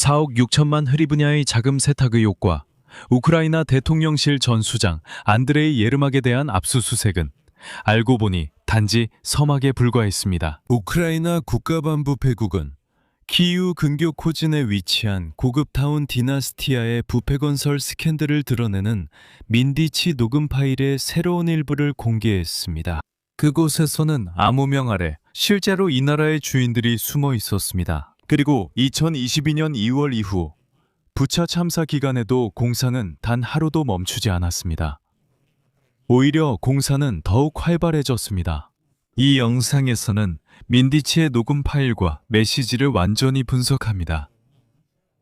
4억 6천만 흐리 분야의 자금 세탁 의혹과 우크라이나 대통령실 전 수장 안드레이 예르막에 대한 압수수색은 알고 보니 단지 서막에 불과했습니다. 우크라이나 국가반부패국은 키이우 근교 코진에 위치한 고급 타운 디나스티아의 부패 건설 스캔들을 드러내는 민디치 녹음 파일의 새로운 일부를 공개했습니다. 그곳에서는 암호명 아래 실제로 이 나라의 주인들이 숨어 있었습니다. 그리고 2022년 2월 이후 부차 참사 기간에도 공사는 단 하루도 멈추지 않았습니다. 오히려 공사는 더욱 활발해졌습니다. 이 영상에서는 민디치의 녹음 파일과 메시지를 완전히 분석합니다.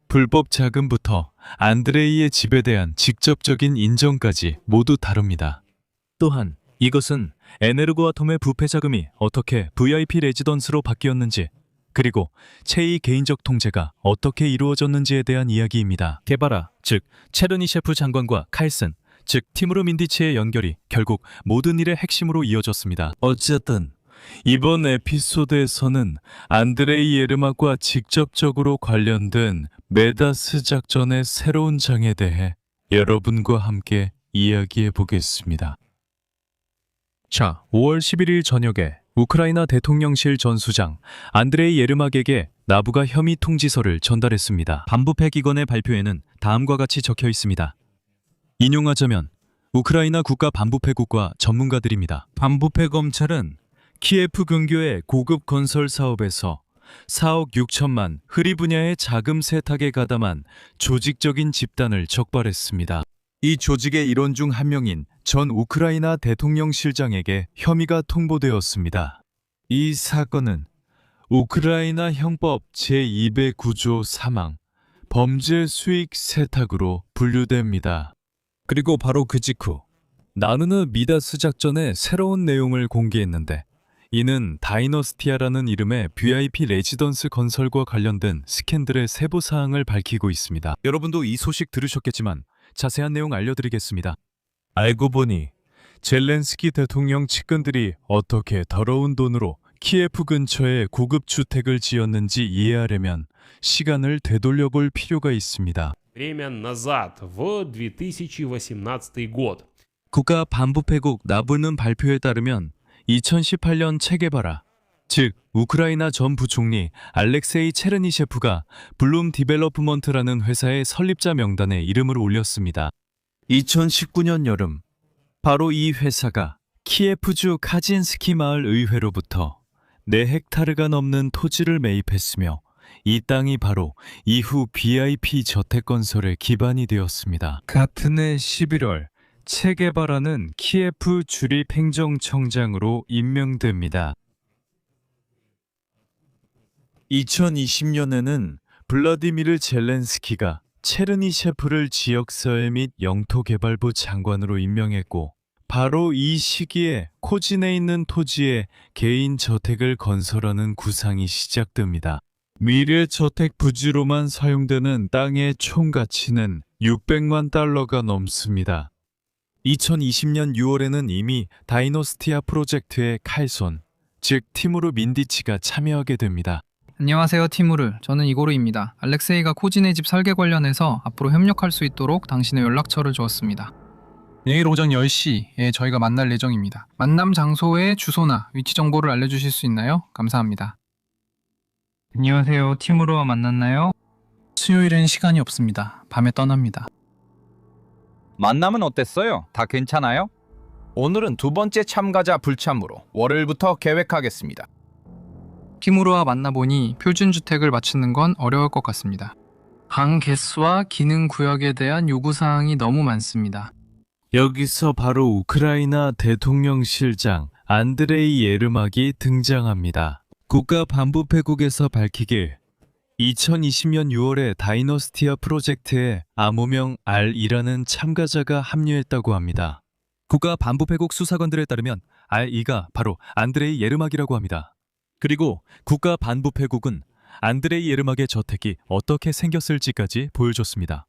불법 자금부터 안드레이의 집에 대한 직접적인 인정까지 모두 다룹니다. 또한 이것은 에네르고아톰의 부패 자금이 어떻게 VIP 레지던스로 바뀌었는지, 그리고 체의 개인적 통제가 어떻게 이루어졌는지에 대한 이야기입니다. 게바라, 즉 체르니셰프 장관과 칼슨, 즉 티무르 민디치의 연결이 결국 모든 일의 핵심으로 이어졌습니다. 어쨌든 이번 에피소드에서는 안드레이 예르막과 직접적으로 관련된 메다스 작전의 새로운 장에 대해 여러분과 함께 이야기해 보겠습니다. 자, 5월 11일 저녁에 우크라이나 대통령실 전 수장 안드레이 예르막에게 나부가 혐의 통지서를 전달했습니다. 반부패 기관의 발표에는 다음과 같이 적혀 있습니다. 인용하자면 우크라이나 국가 반부패국과 전문가들입니다. 반부패 검찰은 키예프 근교의 고급 건설 사업에서 4억 6천만 흐리 분야의 자금 세탁에 가담한 조직적인 집단을 적발했습니다. 이 조직의 일원 중 한 명인 전 우크라이나 대통령실장에게 혐의가 통보되었습니다. 이 사건은 우크라이나 형법 제209조 사망, 범죄 수익 세탁으로 분류됩니다. 그리고 바로 그 직후 나누느 미다스 작전의 새로운 내용을 공개했는데, 이는 다이너스티아라는 이름의 VIP 레지던스 건설과 관련된 스캔들의 세부 사항을 밝히고 있습니다. 여러분도 이 소식 들으셨겠지만 자세한 내용 알려드리겠습니다. 알고 보니 젤렌스키 대통령 측근들이 어떻게 더러운 돈으로 키예프 근처에 고급 주택을 지었는지 이해하려면 시간을 되돌려 볼 필요가 있습니다. Время назад, в 2018 год. 국가 반부패국 나부는 발표에 따르면 2018년 체게바라, 즉 우크라이나 전 부총리 알렉세이 체르니셰프가 블룸 디벨로프먼트라는 회사의 설립자 명단에 이름을 올렸습니다. 2019년 여름, 바로 이 회사가 키예프주 카진스키 마을 의회로부터 4헥타르가 넘는 토지를 매입했으며, 이 땅이 바로 이후 BIP 저택 건설의 기반이 되었습니다. 같은 해 11월, 체게바라는 키예프 주립행정청장으로 임명됩니다. 2020년에는 블라디미르 젤렌스키가 체르니셰프를 지역사회 및 영토개발부 장관으로 임명했고, 바로 이 시기에 코진에 있는 토지에 개인 저택을 건설하는 구상이 시작됩니다. 미래 저택 부지로만 사용되는 땅의 총 가치는 600만 달러가 넘습니다. 2020년 6월에는 이미 다이너스티아 프로젝트의 칼손, 즉 티무르 민디치가 참여하게 됩니다. 안녕하세요, 티무르. 저는 이고르입니다. 알렉세이가 코진의 집 설계 관련해서 앞으로 협력할 수 있도록 당신의 연락처를 주었습니다. 내일 오전 10시에 저희가 만날 예정입니다. 만남 장소의 주소나 위치 정보를 알려주실 수 있나요? 감사합니다. 안녕하세요, 티무르와 만났나요? 수요일엔 시간이 없습니다. 밤에 떠납니다. 만남은 어땠어요? 다 괜찮아요? 오늘은 두 번째 참가자 불참으로 월요일부터 계획하겠습니다. 티무르와 만나보니 표준주택을 맞추는 건 어려울 것 같습니다. 방 개수와 기능 구역에 대한 요구사항이 너무 많습니다. 여기서 바로 우크라이나 대통령실장 안드레이 예르막이 등장합니다. 국가 반부패국에서 밝히길 2020년 6월에 다이너스티아 프로젝트에 암호명 R이라는 참가자가 합류했다고 합니다. 국가 반부패국 수사관들에 따르면 R이가 바로 안드레이 예르막이라고 합니다. 그리고 국가 반부패국은 안드레이 예르막의 저택이 어떻게 생겼을지까지 보여줬습니다.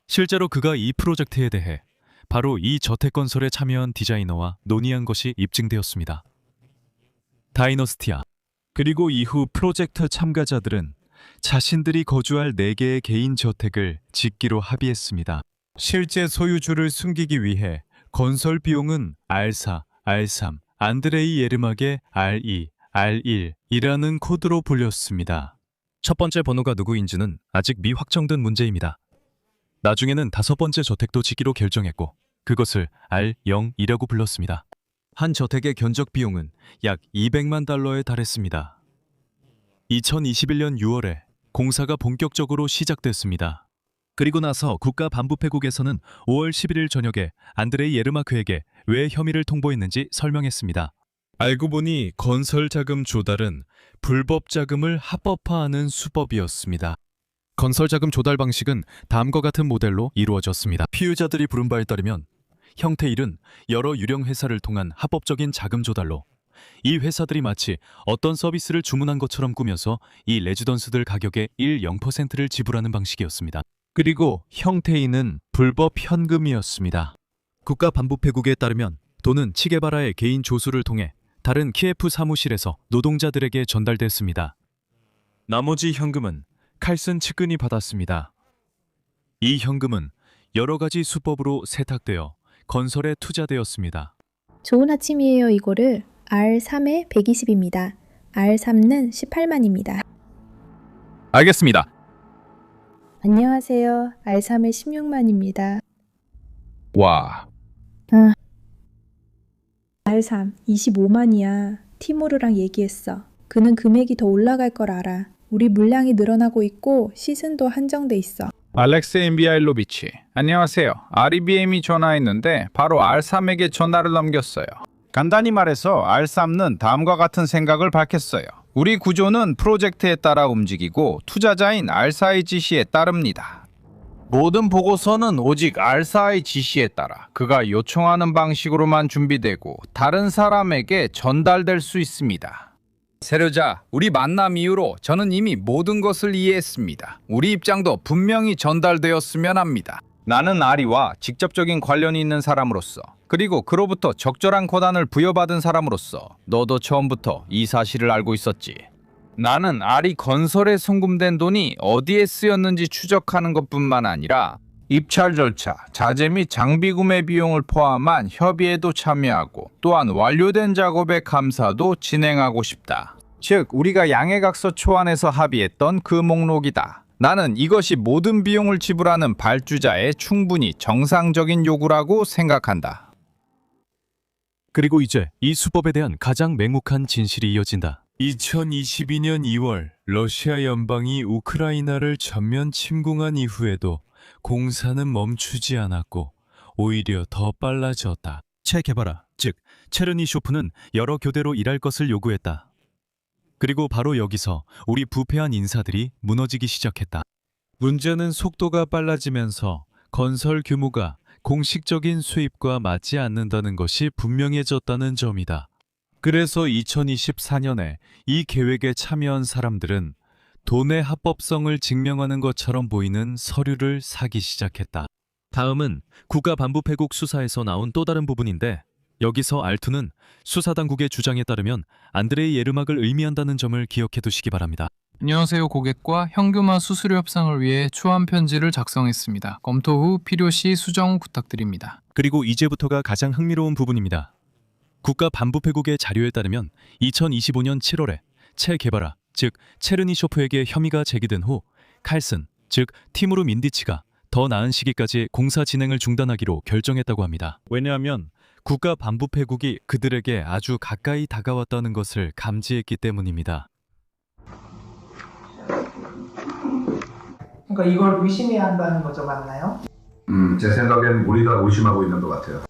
실제로 그가 이 프로젝트에 대해 바로 이 저택 건설에 참여한 디자이너와 논의한 것이 입증되었습니다. 다이너스티아, 그리고 이후 프로젝트 참가자들은 자신들이 거주할 4개의 개인 저택을 짓기로 합의했습니다. 실제 소유주를 숨기기 위해 건설 비용은 R4, R3, 안드레이 예르막의 R2, R1이라는 코드로 불렸습니다. 첫 번째 번호가 누구인지는 아직 미확정된 문제입니다. 나중에는 5번째 저택도 짓기로 결정했고 그것을 R0이라고 불렀습니다. 한 저택의 견적 비용은 약 200만 달러에 달했습니다. 2021년 6월에 공사가 본격적으로 시작됐습니다. 그리고 나서 국가반부패국에서는 5월 11일 저녁에 안드레이 예르마크에게 왜 혐의를 통보했는지 설명했습니다. 알고 보니 건설 자금 조달은 불법 자금을 합법화하는 수법이었습니다. 건설 자금 조달 방식은 다음과 같은 모델로 이루어졌습니다. 피의자들이 부른 바에 따르면 형태 1은 여러 유령 회사를 통한 합법적인 자금 조달로 이 회사들이 마치 어떤 서비스를 주문한 것처럼 꾸며서 이 레지던스들 가격의 0%를 지불하는 방식이었습니다. 그리고 형태 2는 불법 현금이었습니다. 국가반부패국에 따르면 돈은 치게바라의 개인 조수를 통해 다른 키예프 사무실에서 노동자들에게 전달됐습니다. 나머지 현금은 칼슨 측근이 받았습니다. 이 현금은 여러 가지 수법으로 세탁되어 건설에 투자되었습니다. 좋은 아침이에요. 이거를 R3에 120입니다. R3는 18만입니다. 알겠습니다. 안녕하세요. R3에 16만입니다. 와, R3 25만이야. 티모르랑 얘기했어. 그는 금액이 더 올라갈 걸 알아. 우리 물량이 늘어나고 있고 시즌도 한정돼 있어. 알렉세이 미하일로비치. 안녕하세요. REBM이 전화했는데 바로 R3에게 전화를 넘겼어요. 간단히 말해서 R3는 다음과 같은 생각을 밝혔어요. 우리 구조는 프로젝트에 따라 움직이고 투자자인 R4의 지시에 따릅니다. 모든 보고서는 오직 R4의 지시에 따라 그가 요청하는 방식으로만 준비되고 다른 사람에게 전달될 수 있습니다. 세르자, 우리 만남 이후로 저는 이미 모든 것을 이해했습니다. 우리 입장도 분명히 전달되었으면 합니다. 나는 아리와 직접적인 관련이 있는 사람으로서 그리고 그로부터 적절한 권한을 부여받은 사람으로서 너도 처음부터 이 사실을 알고 있었지. 나는 아리 건설에 송금된 돈이 어디에 쓰였는지 추적하는 것뿐만 아니라 입찰 절차, 자재 및 장비 구매 비용을 포함한 협의에도 참여하고 또한 완료된 작업의 감사도 진행하고 싶다. 즉, 우리가 양해각서 초안에서 합의했던 그 목록이다. 나는 이것이 모든 비용을 지불하는 발주자의 충분히 정상적인 요구라고 생각한다. 그리고 이제 이 수법에 대한 가장 맹혹한 진실이 이어진다. 2022년 2월 러시아 연방이 우크라이나를 전면 침공한 이후에도 공사는 멈추지 않았고 오히려 더 빨라졌다. 체게바라, 즉 체르니쇼프는 여러 교대로 일할 것을 요구했다. 그리고 바로 여기서 우리 부패한 인사들이 무너지기 시작했다. 문제는 속도가 빨라지면서 건설 규모가 공식적인 수입과 맞지 않는다는 것이 분명해졌다는 점이다. 그래서 2024년에 이 계획에 참여한 사람들은 돈의 합법성을 증명하는 것처럼 보이는 서류를 사기 시작했다. 다음은 국가반부패국 수사에서 나온 또 다른 부분인데 여기서 R2는 수사당국의 주장에 따르면 안드레이 예르막을 의미한다는 점을 기억해 두시기 바랍니다. 안녕하세요. 고객과 현금화 수수료 협상을 위해 초안 편지를 작성했습니다. 검토 후 필요시 수정 부탁드립니다. 그리고 이제부터가 가장 흥미로운 부분입니다. 국가반부패국의 자료에 따르면 2025년 7월에 체게바라, 즉 체르니쇼프에게 혐의가 제기된 후 칼슨, 즉 티무르 민디치가 더 나은 시기까지 공사 진행을 중단하기로 결정했다고 합니다. 왜냐하면 국가반부패국이 그들에게 아주 가까이 다가왔다는 것을 감지했기 때문입니다. 그러니까 이걸 의심해야 한다는 거죠, 맞나요? 제 생각엔 우리가 의심하고 있는 것 같아요.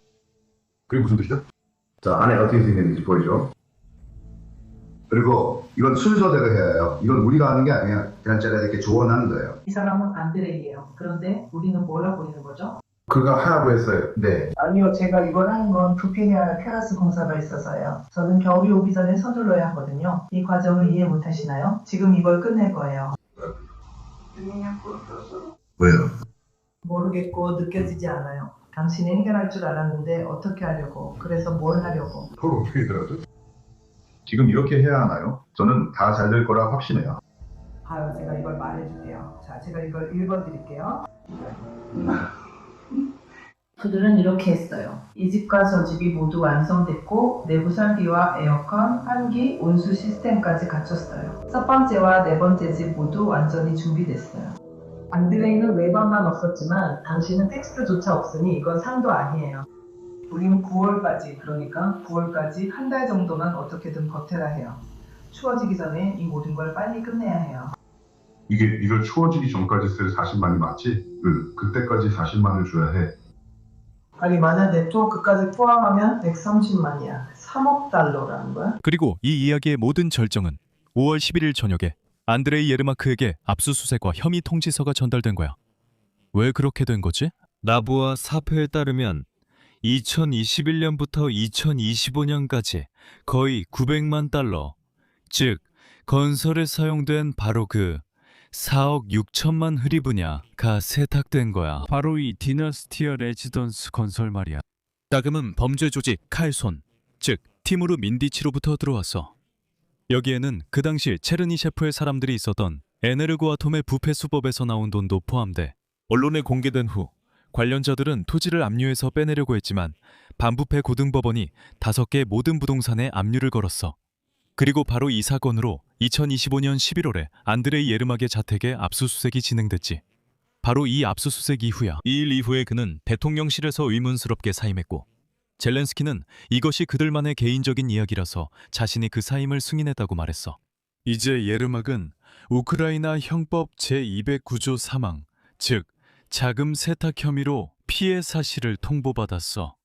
그게 무슨 뜻이야? 자, 안에 어떻게 생겼는지 보이죠? 그리고 이건 순서대로 해야 해요. 이건 우리가 하는 게 아니야. 그냥 제가 이렇게 조언하는 거예요. 이 사람은 안드레이예요. 그런데 우리는 뭐라고 있는 거죠? 그가 하라고 했어요. 네. 아니요, 제가 이걸 하는 건 부피해야 할 테라스 공사가 있어서요. 저는 겨울이 오기 전에 서둘러야 하거든요. 이 과정을 이해 못 하시나요? 지금 이걸 끝낼 거예요. 왜요? 모르겠고 느껴지지 않아요. 당신이 해결할 줄 알았는데 어떻게 하려고, 그래서 뭘 하려고. 그걸 어떻게 해결하지? 지금 이렇게 해야 하나요? 저는 다 잘 될 거라 확신해요. 제가 이걸 말해줄게요. 자, 제가 이걸 읽어드릴게요. 그들은 이렇게 했어요. 이 집과 저 집이 모두 완성됐고 내부 설비와 에어컨, 환기, 온수 시스템까지 갖췄어요. 첫 번째와 네 번째 집 모두 완전히 준비됐어요. 안드레이는 외관만 없었지만 당신은 텍스트조차 없으니 이건 상도 아니에요. 우리는 9월까지, 그러니까 9월까지 한 달 정도만 어떻게든 버텨야 해요. 추워지기 전에 이 모든 걸 빨리 끝내야 해요. 이걸 추워지기 전까지 쓸 40만이 맞지? 그때까지 40만을 줘야 해. 아니, 만약 네트워크까지 포함하면 130만이야. 3억 달러라는 거야? 그리고 이 이야기의 모든 절정은 5월 11일 저녁에 안드레이 예르마크에게 압수수색과 혐의 통지서가 전달된 거야. 왜 그렇게 된 거지? 나부와 사표에 따르면 2021년부터 2025년까지 거의 900만 달러, 즉 건설에 사용된 바로 그 4억 6천만 흐리부냐가 세탁된 거야. 바로 이 디너스티어 레지던스 건설 말이야. 자금은 범죄 조직 칼손, 즉 티무르 민디치로부터 들어왔어. 여기에는 그 당시 체르니 셰프의 사람들이 있었던 에네르고아톰의 부패 수법에서 나온 돈도 포함돼. 언론에 공개된 후 관련자들은 토지를 압류해서 빼내려고 했지만 반부패 고등법원이 5개 모든 부동산에 압류를 걸었어. 그리고 바로 이 사건으로 2025년 11월에 안드레이 예르막의 자택에 압수수색이 진행됐지. 바로 이 압수수색 이후야. 이 일 이후에 그는 대통령실에서 의문스럽게 사임했고 젤렌스키는 이것이 그들만의 개인적인 이야기라서 자신이 그 사임을 승인했다고 말했어. 이제 예르막은 우크라이나 형법 제209조 사망, 즉 자금 세탁 혐의로 피해 사실을 통보받았어.